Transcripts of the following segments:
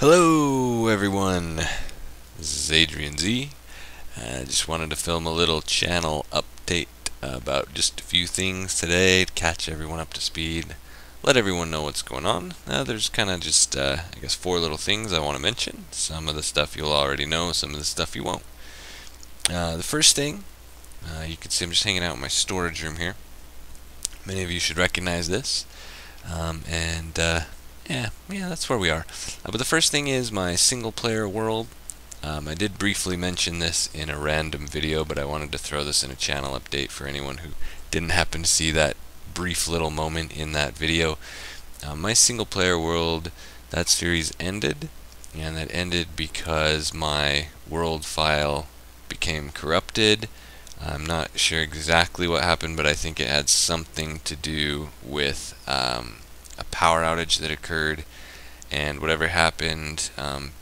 Hello everyone, this is Adrian Z. I just wanted to film a little channel update about just a few things today to catch everyone up to speed, let everyone know what's going on. There's kind of just, I guess, four little things I want to mention. Some of the stuff you'll already know, some of the stuff you won't. The first thing, you can see I'm just hanging out in my storage room here. Many of you should recognize this. Yeah, that's where we are. But the first thing is my single-player world. I did briefly mention this in a random video, but I wanted to throw this in a channel update for anyone who didn't happen to see that brief little moment in that video. My single-player world, that series ended, and that ended because my world file became corrupted. I'm not sure exactly what happened, but I think it had something to do with a power outage that occurred, and whatever happened,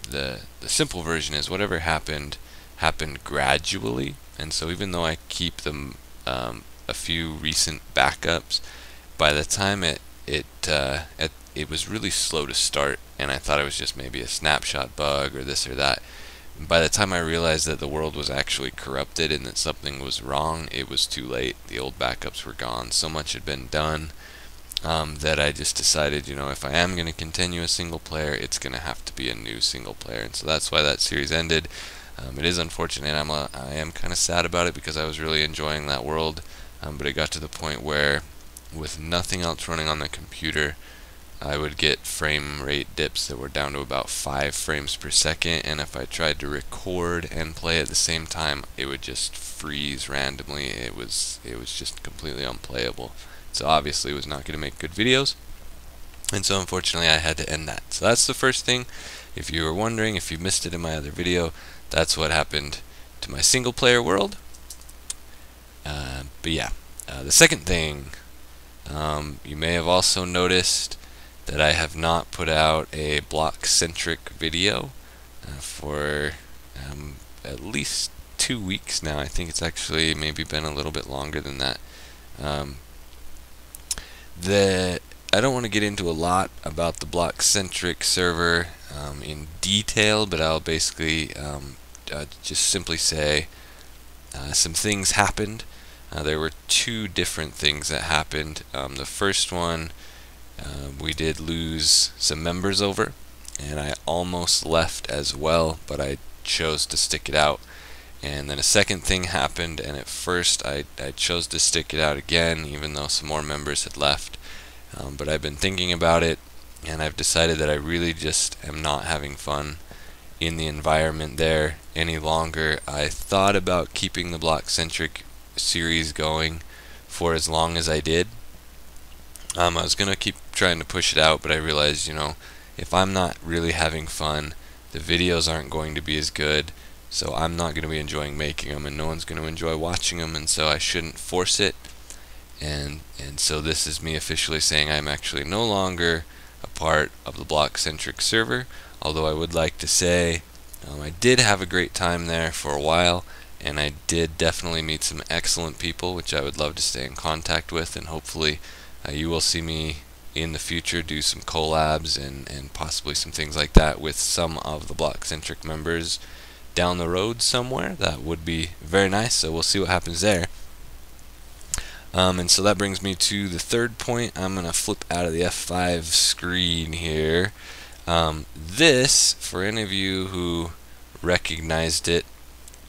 the simple version is whatever happened gradually. And so even though I keep them a few recent backups, by the time it was really slow to start, and I thought it was just maybe a snapshot bug or this or that. By the time I realized that the world was actually corrupted and that something was wrong, it was too late. The old backups were gone. So much had been done that I just decided, if I am going to continue a single player, it's going to have to be a new single player. And so that's why that series ended. It is unfortunate. I am kind of sad about it because I was really enjoying that world. But it got to the point where, with nothing else running on the computer, I would get frame rate dips that were down to about 5 frames per second, and if I tried to record and play at the same time, it would just freeze randomly. It was just completely unplayable. So obviously it was not going to make good videos, and so unfortunately I had to end that. So that's the first thing. If you were wondering, if you missed it in my other video, that's what happened to my single player world. The second thing, you may have also noticed that I have not put out a block-centric video for at least 2 weeks now. I think it's actually maybe been a little bit longer than that. I don't want to get into a lot about the block-centric server in detail, but I'll basically just simply say some things happened. There were two different things that happened. The first one, we did lose some members over, and I almost left as well, but I chose to stick it out. And then a second thing happened, and at first I chose to stick it out again, even though some more members had left. But I've been thinking about it, and I've decided that I really just am not having fun in the environment there any longer. I thought about keeping the block-centric series going for as long as I did. I was going to keep trying to push it out, but I realized, if I'm not really having fun, the videos aren't going to be as good, so I'm not going to be enjoying making them, and no one's going to enjoy watching them, and so I shouldn't force it. And so this is me officially saying I'm actually no longer a part of the block-centric server, although I would like to say I did have a great time there for a while, and I did definitely meet some excellent people, which I would love to stay in contact with, and hopefully you will see me in the future do some collabs and possibly some things like that with some of the block-centric members down the road somewhere. That would be very nice, so we'll see what happens there. And so that brings me to the third point. I'm going to flip out of the F5 screen here. This, for any of you who recognized it,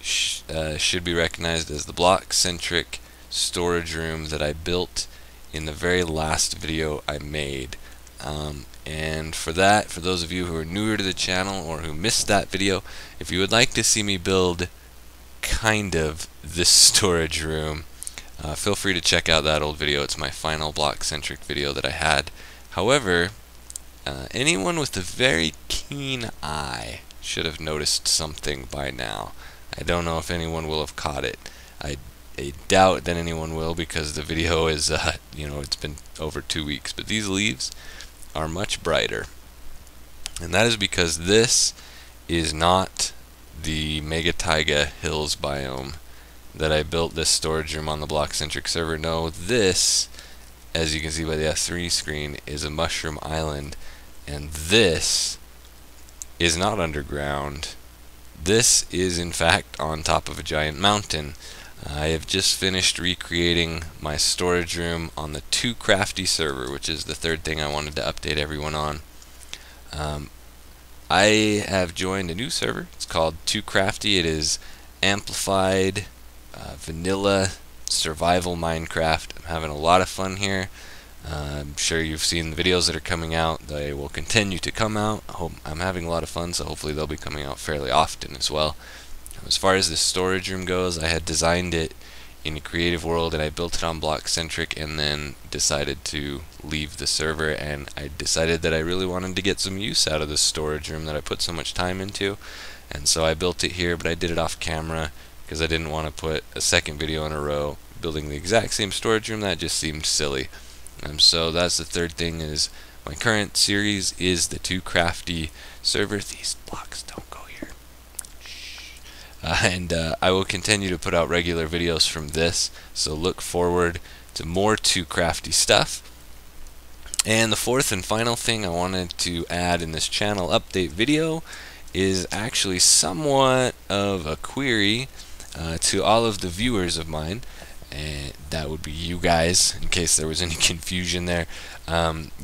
should be recognized as the block-centric storage room that I built in the very last video I made. And for those of you who are newer to the channel or who missed that video, if you would like to see me build kind of this storage room, feel free to check out that old video. It's my final block-centric video that I had. However, anyone with a very keen eye should have noticed something by now. I don't know if anyone will have caught it. I doubt that anyone will, because the video is, it's been over 2 weeks. But these leaves are much brighter, and that is because this is not the Mega Taiga Hills biome that I built this storage room on the block-centric server. No, this, as you can see by the S3 screen, is a mushroom island, and this is not underground. This is in fact on top of a giant mountain. I have just finished recreating my storage room on the XadeCraft server, which is the third thing I wanted to update everyone on. I have joined a new server. It's called XadeCraft. It is amplified, vanilla, survival Minecraft. I'm having a lot of fun here. I'm sure you've seen the videos that are coming out. They will continue to come out. I'm having a lot of fun, so hopefully they'll be coming out fairly often as well. As far as the storage room goes, I had designed it in a creative world and I built it on block-centric, and then decided to leave the server, and I decided that I really wanted to get some use out of this storage room that I put so much time into, and so I built it here, but I did it off camera because I didn't want to put a second video in a row building the exact same storage room. That just seemed silly. So that's the third thing. Is my current series is the XadeCraft server. These blocks don't go here. And I will continue to put out regular videos from this, so look forward to more XadeCraft stuff. And the fourth and final thing I wanted to add in this channel update video is actually somewhat of a query to all of the viewers of mine, and that would be you guys, in case there was any confusion there.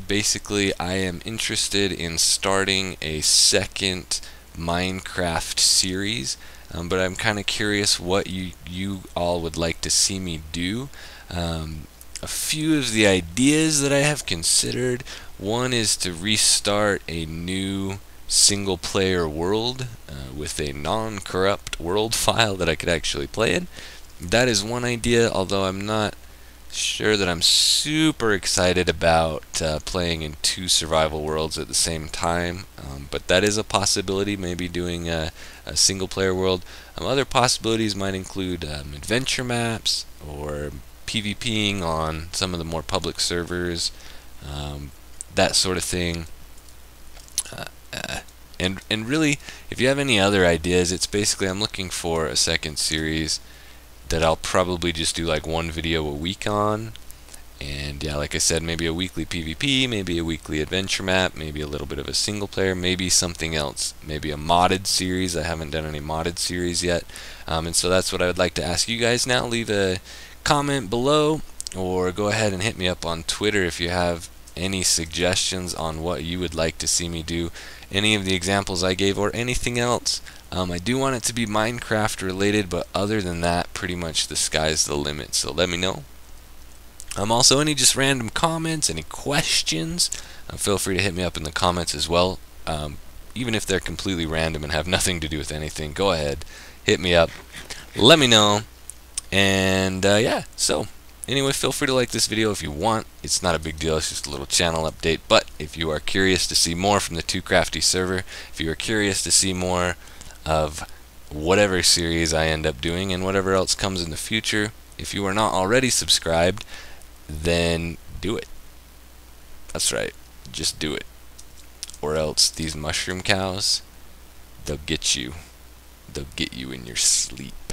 Basically, I am interested in starting a second Minecraft series, but I'm kind of curious what you all would like to see me do. A few of the ideas that I have considered: one is to restart a new single player world with a non-corrupt world file that I could actually play in. That is one idea, although I'm not sure that I'm super excited about playing in two survival worlds at the same time, but that is a possibility, maybe doing a single player world. Other possibilities might include adventure maps, or PvPing on some of the more public servers, that sort of thing. And really, if you have any other ideas, it's basically I'm looking for a second series that I'll probably just do like one video a week on. And yeah, like I said, maybe a weekly PvP, maybe a weekly adventure map, maybe a little bit of a single player, maybe something else, maybe a modded series. I haven't done any modded series yet, and so that's what I would like to ask you guys now. Leave a comment below, or go ahead and hit me up on Twitter if you have any suggestions on what you would like to see me do, any of the examples I gave, or anything else. I do want it to be Minecraft related, but other than that, pretty much the sky's the limit, so let me know. Also, any just random comments, any questions, feel free to hit me up in the comments as well. Even if they're completely random and have nothing to do with anything, go ahead, hit me up, let me know. And yeah, so anyway, feel free to like this video if you want. It's not a big deal, it's just a little channel update. But if you are curious to see more from the XadeCraft server, if you are curious to see more of whatever series I end up doing and whatever else comes in the future, if you are not already subscribed, then do it. That's right, just do it. Or else these mushroom cows, they'll get you. They'll get you in your sleep.